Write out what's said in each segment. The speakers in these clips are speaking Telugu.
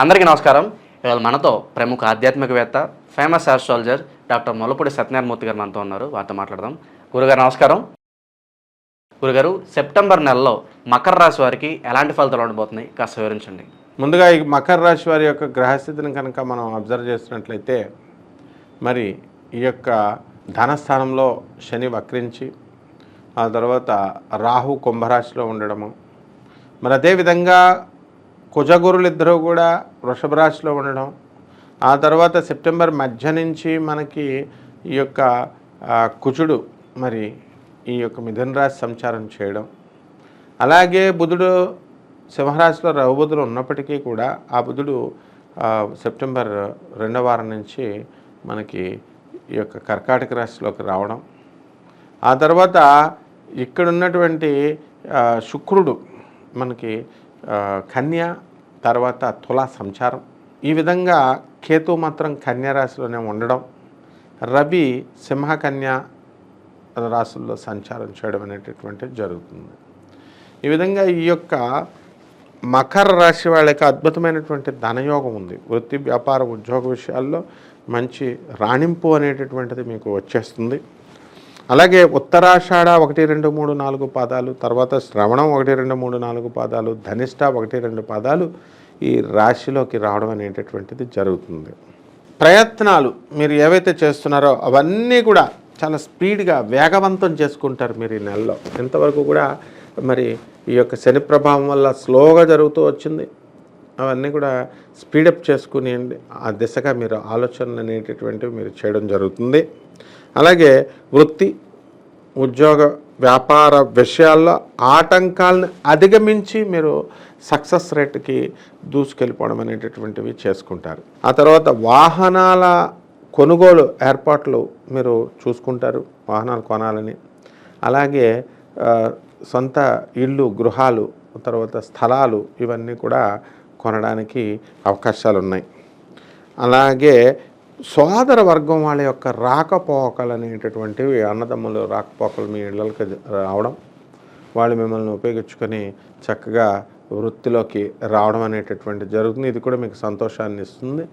అందరికీ నమస్కారం. ఇవాళ మనతో ప్రముఖ ఆధ్యాత్మికవేత్త, famous astrologer doctor Mullapudi Satyanarayana Murthy గారు మనతో ఉన్నారు. వారితో మాట్లాడదాం. గురుగారు నమస్కారం. గురుగారు, సెప్టెంబర్ నెలలో మకర రాశి వారికి ఎలాంటి ఫలితాలు ఉండబోతున్నాయి కాస్త వివరించండి. ముందుగా ఈ మకర రాశి వారి యొక్క గ్రహస్థితిని కనుక మనం అబ్జర్వ్ చేసినట్లయితే, మరి ఈ యొక్క ధనస్థానంలో శని వక్రించి, ఆ తర్వాత రాహు కుంభరాశిలో ఉండడము, మరి అదేవిధంగా కుజగురులు ఇద్దరు కూడా వృషభ రాశిలో ఉండడం, ఆ తర్వాత సెప్టెంబర్ మధ్య నుంచి మనకి ఈ యొక్క కుజుడు మరి ఈ యొక్క మిథున రాశి సంచారం చేయడం, అలాగే బుధుడు సింహరాశిలో రవిబుధులు ఉన్నప్పటికీ కూడా ఆ బుధుడు సెప్టెంబర్ 2వ వారం నుంచి మనకి ఈ యొక్క కర్కాటక రాశిలోకి రావడం, ఆ తర్వాత ఇక్కడ ఉన్నటువంటి శుక్రుడు మనకి కన్య తర్వాత తులా సంచారం, ఈ విధంగా కేతు మాత్రం కన్యా రాశిలోనే ఉండడం, రవి సింహ కన్యా రాశుల్లో సంచారం చేయడం అనేటటువంటిది జరుగుతుంది. ఈ విధంగా ఈ యొక్క మకర రాశి వాళ్ళకి అద్భుతమైనటువంటి ధనయోగం ఉంది. వృత్తి వ్యాపార ఉద్యోగ విషయాల్లో మంచి రాణింపు అనేటటువంటిది మీకు వచ్చేస్తుంది. అలాగే ఉత్తరాషాఢ 1, 2, 3, 4 పాదాలు, తర్వాత శ్రవణం 1, 2, 3, 4 పాదాలు, ధనిష్ట 1, 2 పాదాలు ఈ రాశిలోకి రావడం అనేటటువంటిది జరుగుతుంది. ప్రయత్నాలు మీరు ఏవైతే చేస్తున్నారో అవన్నీ కూడా చాలా స్పీడ్గా వేగవంతం చేసుకుంటారు మీరు ఈ నెలలో. ఇంతవరకు కూడా మరి ఈ యొక్క శని ప్రభావం వల్ల స్లోగా జరుగుతూ వచ్చింది, అవన్నీ కూడా స్పీడప్ చేసుకుని ఆ దిశగా మీరు ఆలోచనలు అనేటటువంటివి మీరు చేయడం జరుగుతుంది. అలాగే వృత్తి ఉద్యోగ వ్యాపార విషయాల్లో ఆటంకాలను అధిగమించి మీరు సక్సెస్ రేట్కి దూసుకెళ్ళిపోవడం అనేటటువంటివి చేసుకుంటారు. ఆ తర్వాత వాహనాల కొనుగోలు ఏర్పాట్లు మీరు చూసుకుంటారు, వాహనాలు కొనాలని. అలాగే సొంత ఇళ్ళు గృహాలు తర్వాత స్థలాలు ఇవన్నీ కూడా కొనడానికి అవకాశాలు ఉన్నాయి. అలాగే సోదర వర్గం వాళ్ళ యొక్క రాకపోకలు అనేటటువంటివి, అన్నదమ్ములు రాకపోకలు మీ ఇళ్ళకి రావడం, వాళ్ళు మిమ్మల్ని ఉపయోగించుకొని చక్కగా వృత్తిలోకి రావడం అనేటటువంటి జరుగుతుంది. ఇది కూడా మీకు సంతోషాన్ని ఇస్తుంది.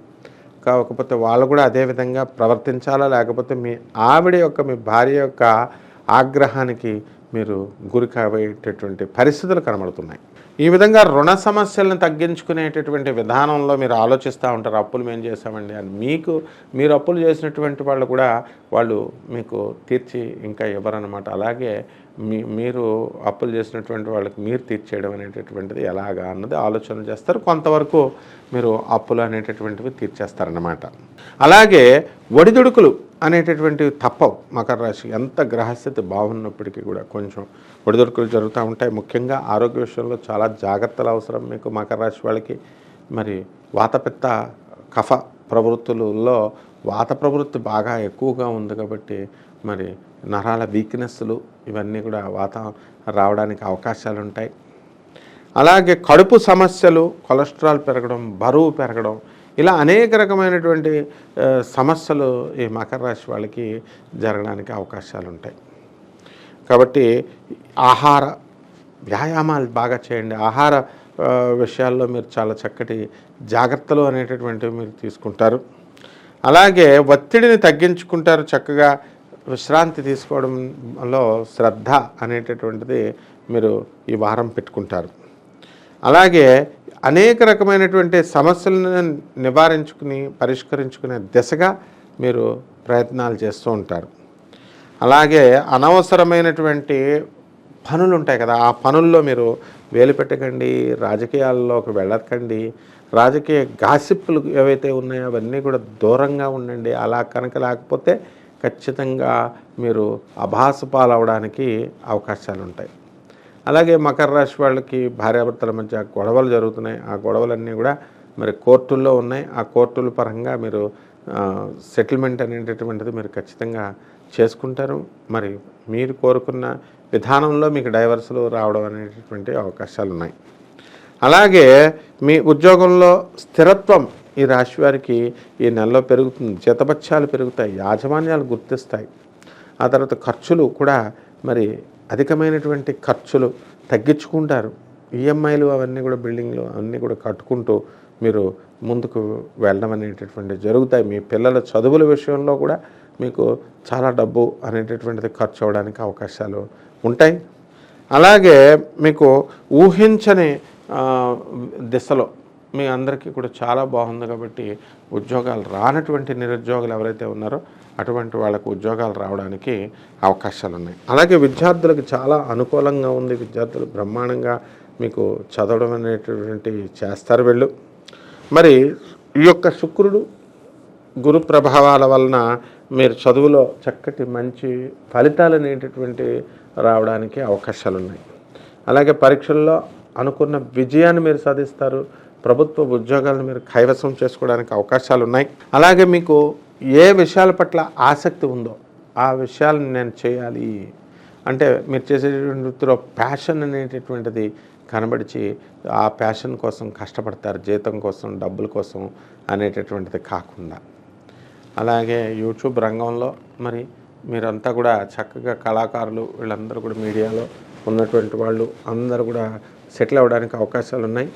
కాకపోతే వాళ్ళు కూడా అదేవిధంగా ప్రవర్తించాలా, లేకపోతే మీ ఆవిడ యొక్క మీ భార్య యొక్క ఆగ్రహానికి మీరు గురి కాబోయేటటువంటి పరిస్థితులు కనబడుతున్నాయి. ఈ విధంగా రుణ సమస్యలను తగ్గించుకునేటటువంటి విధానంలో మీరు ఆలోచిస్తూ ఉంటారు. అప్పులు మేము చేసామండి అని. మీరు అప్పులు చేసినటువంటి వాళ్ళు కూడా వాళ్ళు మీకు తీర్చి ఇంకా ఇవ్వరన్నమాట. అలాగే మీరు అప్పులు చేసినటువంటి వాళ్ళకి మీరు తీర్చేయడం అనేటటువంటిది ఎలాగా అన్నది ఆలోచన చేస్తారు. కొంతవరకు మీరు అప్పులు అనేటటువంటివి తీర్చేస్తారన్నమాట. అలాగే ఒడిదుడుకులు అనేటటువంటివి తప్పవు. మకర రాశి ఎంత గ్రహస్థితి బాగున్నప్పటికీ కూడా కొంచెం ఒడిదుడుకులు జరుగుతూ ఉంటాయి. ముఖ్యంగా ఆరోగ్య విషయంలో చాలా జాగ్రత్తలు అవసరం మీకు మకర రాశి వాళ్ళకి. మరి వాతపిత్త కఫ ప్రవృత్తులలో వాత ప్రవృత్తి బాగా ఎక్కువగా ఉంది కాబట్టి మరి నరాల వీక్నెస్లు ఇవన్నీ కూడా వాత రావడానికి అవకాశాలు ఉంటాయి. అలాగే కడుపు సమస్యలు, కొలెస్ట్రాల్ పెరగడం, బరువు పెరగడం, ఇలా అనేక రకమైనటువంటి సమస్యలు ఈ మకర రాశి వాళ్ళకి జరగడానికి అవకాశాలు ఉంటాయి. కాబట్టి ఆహార వ్యాయామాలు బాగా చేయండి. ఆహార విషయాల్లో మీరు చాలా చక్కటి జాగ్రత్తలు అనేటటువంటివి మీరు తీసుకుంటారు. అలాగే ఒత్తిడిని తగ్గించుకుంటారు. చక్కగా విశ్రాంతి తీసుకోవడంలో శ్రద్ధ అనేటటువంటిది మీరు ఈ వారం పెట్టుకుంటారు. అలాగే అనేక రకమైనటువంటి సమస్యలను నివారించుకుని పరిష్కరించుకునే దిశగా మీరు ప్రయత్నాలు చేస్తూ ఉంటారు. అలాగే అనవసరమైనటువంటి పనులు ఉంటాయి కదా, ఆ పనుల్లో మీరు వేలు పెట్టకండి, రాజకీయాల్లోకి వెళ్ళకండి, రాజకీయ గాసిప్పులు ఏవైతే ఉన్నాయో అవన్నీ కూడా దూరంగా ఉండండి. అలా కనుక లేకపోతే ఖచ్చితంగా మీరు అభాసు పాలవడానికి అవకాశాలు ఉంటాయి. అలాగే మకర రాశి వాళ్ళకి భార్యాభర్తల మధ్య గొడవలు జరుగుతున్నాయి. ఆ గొడవలన్నీ కూడా మరి కోర్టుల్లో ఉన్నాయి. ఆ కోర్టుల పరంగా మీరు సెటిల్మెంట్ అనేటటువంటిది మీరు ఖచ్చితంగా చేసుకుంటారు. మరి మీరు కోరుకున్న విధానంలో మీకు డైవర్సులు రావడం అనేటటువంటి అవకాశాలు ఉన్నాయి. అలాగే మీ ఉద్యోగంలో స్థిరత్వం ఈ రాశి వారికి ఈ నెలలో పెరుగుతుంది. జీతభత్యాలు పెరుగుతాయి, యాజమాన్యాలు గుర్తిస్తాయి. ఆ తర్వాత ఖర్చులు కూడా మరి అధికమైనటువంటి ఖర్చులు తగ్గించుకుంటారు. ఈఎంఐలు అవన్నీ కూడా బిల్డింగ్లు అన్నీ కూడా కట్టుకుంటూ మీరు ముందుకు వెళ్ళడం అనేటటువంటిది జరుగుతాయి. మీ పిల్లల చదువుల విషయంలో కూడా మీకు చాలా డబ్బు అనేటటువంటిది ఖర్చు అవ్వడానికి అవకాశాలు ఉంటాయి. అలాగే మీకు ఊహించని దిశలో మీ అందరికీ కూడా చాలా బాగుంది కాబట్టి ఉద్యోగాలు రానటువంటి నిరుద్యోగులు ఎవరైతే ఉన్నారో అటువంటి వాళ్ళకు ఉద్యోగాలు రావడానికి అవకాశాలు ఉన్నాయి. అలాగే విద్యార్థులకు చాలా అనుకూలంగా ఉంది. విద్యార్థులు బ్రహ్మాండంగా మీకు చదవడం అనేటటువంటి చేస్తారు వీళ్ళు. మరి ఈ యొక్క శుక్రుడు గురు ప్రభావాల వలన మీరు చదువులో చక్కటి మంచి ఫలితాలు అనేటటువంటి రావడానికి అవకాశాలు ఉన్నాయి. అలాగే పరీక్షల్లో అనుకున్న విజయాన్ని మీరు సాధిస్తారు. ప్రభుత్వ ఉద్యోగాలను మీరు కైవసం చేసుకోవడానికి అవకాశాలు ఉన్నాయి. అలాగే మీకు ఏ విషయాల పట్ల ఆసక్తి ఉందో ఆ విషయాలను నేను చేయాలి అంటే మీరు చేసేటటువంటి వృత్తిలో ప్యాషన్ అనేటటువంటిది కనబడిచి ఆ ప్యాషన్ కోసం కష్టపడతారు, జీతం కోసం, డబ్బుల కోసం అనేటటువంటిది కాకుండా. అలాగే యూట్యూబ్ రంగంలో మరి మీరంతా కూడా చక్కగా కళాకారులు వీళ్ళందరూ కూడా మీడియాలో ఉన్నటువంటి వాళ్ళు అందరూ కూడా సెటిల్ అవ్వడానికి అవకాశాలు ఉన్నాయి.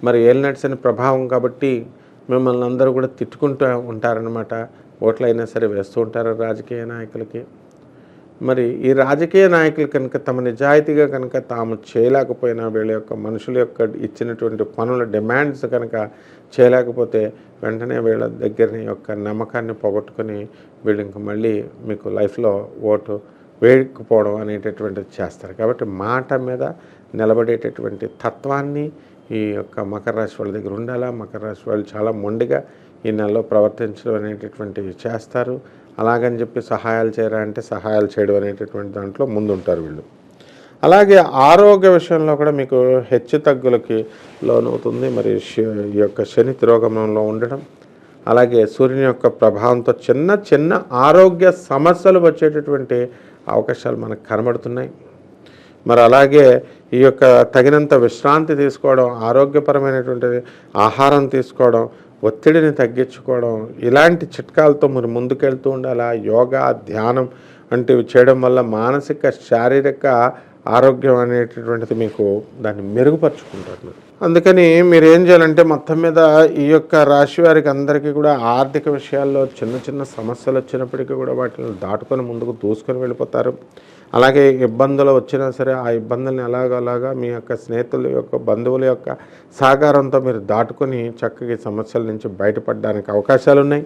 మరి ఏలినట్స్ ప్రభావం కాబట్టి మిమ్మల్ని అందరూ కూడా తిట్టుకుంటూ ఉంటారనమాట. ఓట్లైనా సరే వేస్తూ ఉంటారు రాజకీయ నాయకులకి. మరి ఈ రాజకీయ నాయకులు కనుక తమ నిజాయితీగా కనుక తాము చేయలేకపోయినా వీళ్ళ యొక్క మనుషుల యొక్క ఇచ్చినటువంటి పనుల డిమాండ్స్ కనుక చేయలేకపోతే వెంటనే వీళ్ళ దగ్గర యొక్క నమ్మకాన్ని పోగొట్టుకొని వీళ్ళు ఇంక మళ్ళీ మీకు లైఫ్లో ఓటు వేయకపోవడం అనేటటువంటిది చేస్తారు. కాబట్టి మాట మీద నిలబడేటటువంటి తత్వాన్ని ఈ యొక్క మకర రాశి వాళ్ళ దగ్గర ఉండాలా. మకర రాశి వాళ్ళు చాలా మొండిగా ఈ నెలలో ప్రవర్తించడం అనేటటువంటివి చేస్తారు. అలాగని చెప్పి సహాయాలు చేయరా అంటే సహాయాలు చేయడం అనేటటువంటి దాంట్లో ముందుంటారు వీళ్ళు. అలాగే ఆరోగ్య విషయంలో కూడా మీకు హెచ్చు తగ్గులకి లోనవుతుంది. మరి ఈ యొక్క శని తిరోగమనంలో ఉండడం, అలాగే సూర్యుని యొక్క ప్రభావంతో చిన్న చిన్న ఆరోగ్య సమస్యలు వచ్చేటటువంటి అవకాశాలు మనకు కనబడుతున్నాయి. మరి అలాగే ఈ యొక్క తగినంత విశ్రాంతి తీసుకోవడం, ఆరోగ్యపరమైనటువంటి ఆహారం తీసుకోవడం, ఒత్తిడిని తగ్గించుకోవడం, ఇలాంటి చిట్కాలతో మీరు ముందుకెళ్తూ ఉండాలి. యోగా, ధ్యానం వంటివి చేయడం వల్ల మానసిక, శారీరక ఆరోగ్యం అనేటటువంటిది మీకు దాన్ని మెరుగుపరుచుకుంటారు. అందుకని మీరు ఏం చేయాలంటే మొత్తం మీద ఈ యొక్క రాశి వారికి అందరికీ కూడా ఆర్థిక విషయాల్లో చిన్న చిన్న సమస్యలు వచ్చినప్పటికీ కూడా వాటిని దాటుకొని ముందుకు దూసుకొని వెళ్ళిపోతారు. అలాగే ఇబ్బందులు వచ్చినా సరే ఆ ఇబ్బందుల్ని అలాగా మీ యొక్క స్నేహితుల యొక్క, బంధువుల యొక్క సహకారంతో మీరు దాటుకొని చక్కగా సమస్యల నుంచి బయటపడడానికి అవకాశాలు ఉన్నాయి.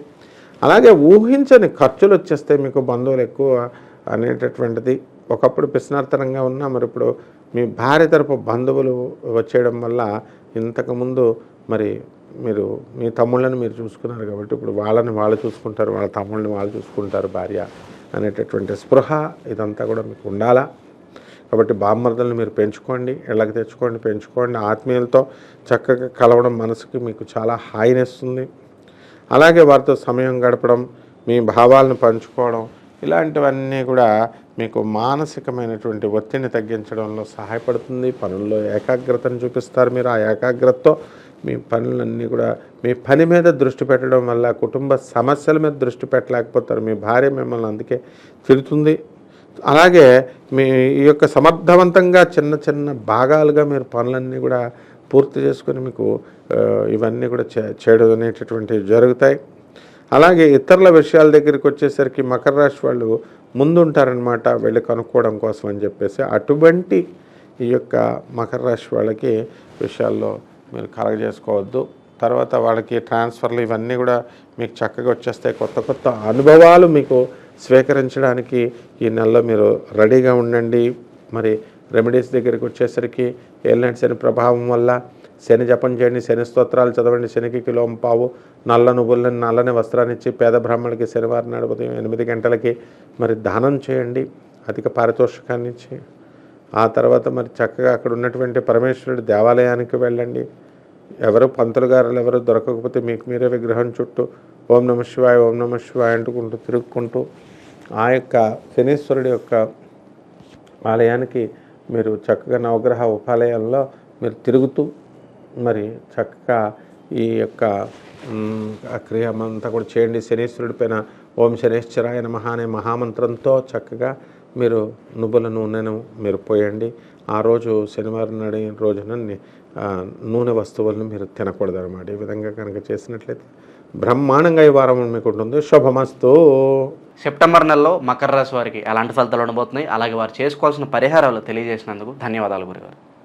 అలాగే ఊహించని ఖర్చులు వచ్చేస్తే మీకు బంధువులు ఎక్కువ అనేటటువంటిది. ఒకప్పుడు పిసినార్తనంగా ఉన్నా మరి ఇప్పుడు మీ భార్య తరపు బంధువులు వచ్చేయడం వల్ల ఇంతకుముందు మరి మీరు మీ తమ్ముళ్ళని మీరు చూసుకున్నారు కాబట్టి ఇప్పుడు వాళ్ళని వాళ్ళు చూసుకుంటారు, వాళ్ళ తమ్ముళ్ళని వాళ్ళు చూసుకుంటారు భార్య అనేటటువంటి స్పృహ ఇదంతా కూడా మీకు ఉండాలా. కాబట్టి బామ్మర్దలను మీరు పెంచుకోండి, ఇళ్ళకి తెచ్చుకోండి, పెంచుకోండి. ఆత్మీయులతో చక్కగా కలవడం మనసుకి మీకు చాలా హాయినిస్తుంది. అలాగే వారితో సమయం గడపడం, మీ భావాలను పంచుకోవడం, ఇలాంటివన్నీ కూడా మీకు మానసికమైనటువంటి ఒత్తిడిని తగ్గించడంలో సహాయపడుతుంది. పనుల్లో ఏకాగ్రతను చూపిస్తారు మీరు. ఆ ఏకాగ్రతతో మీ పనులన్నీ కూడా మీ పని మీద దృష్టి పెట్టడం వల్ల కుటుంబ సమస్యల మీద దృష్టి పెట్టలేకపోతారు. మీ భార్య మిమ్మల్ని అందుకే తిడుతుంది. అలాగే మీ ఈ యొక్క సమర్థవంతంగా చిన్న చిన్న భాగాలుగా మీరు పనులన్నీ కూడా పూర్తి చేసుకొని మీకు ఇవన్నీ కూడా చేయడం అనేటటువంటివి జరుగుతాయి. అలాగే ఇతరుల విషయాల దగ్గరికి వచ్చేసరికి మకర రాశి వాళ్ళు ముందుంటారనమాట వెళ్ళి కనుక్కోవడం కోసం అని చెప్పేసి. అటువంటి ఈ యొక్క మకర రాశి వాళ్ళకి విషయాల్లో మీరు కలగజేసుకోవద్దు. తర్వాత వాళ్ళకి ట్రాన్స్ఫర్లు ఇవన్నీ కూడా మీకు చక్కగా వచ్చేస్తాయి. కొత్త కొత్త అనుభవాలు మీకు స్వీకరించడానికి ఈ నెలలో మీరు రెడీగా ఉండండి. మరి రెమెడీస్ దగ్గరికి వచ్చేసరికి ఏలినాటి శని ప్రభావం వల్ల శని జపం చేయండి, శని స్తోత్రాలు చదవండి, శనికి కిలోం పావు నల్ల నువ్వులని నల్లని వస్త్రాన్ని ఇచ్చి పేద బ్రాహ్మణులకి శనివారం నాడు ఉదయం 8 గంటలకి మరి దానం చేయండి అధిక పారితోషికాన్ని ఇచ్చి. ఆ తర్వాత మరి చక్కగా అక్కడ ఉన్నటువంటి పరమేశ్వరుడి దేవాలయానికి వెళ్ళండి. ఎవరు పంతులు గారులు ఎవరు దొరకకపోతే మీకు మీరే విగ్రహం చుట్టూ ఓం నమ శివాయ, ఓం నమ శివాయ అంటుకుంటూ తిరుగుకుంటూ ఆ యొక్క శనీశ్వరుడి యొక్క ఆలయానికి మీరు చక్కగా నవగ్రహ ఉపాలయాల్లో మీరు తిరుగుతూ మరి చక్కగా ఈ యొక్క క్రియమంతా కూడా చేయండి. శనీశ్వరుడి పైన ఓం శనేశ్వరాయ నమః అనే మహామంత్రంతో చక్కగా మీరు నువ్వుల నూనెను మీరు పోయండి. ఆ రోజు శనివారం నాడు రోజున నూనె వస్తువులను మీరు తినకూడదు అనమాట. ఈ విధంగా కనుక చేసినట్లయితే బ్రహ్మాండంగా ఈ వారం మీకు ఉంటుంది. శుభమస్తు. సెప్టెంబర్ నెలలో మకర రాశి వారికి ఎలాంటి ఫలితాలు ఉండబోతున్నాయి, అలాగే వారు చేసుకోవాల్సిన పరిహారాలు తెలియజేసినందుకు ధన్యవాదాలు గురుగారు.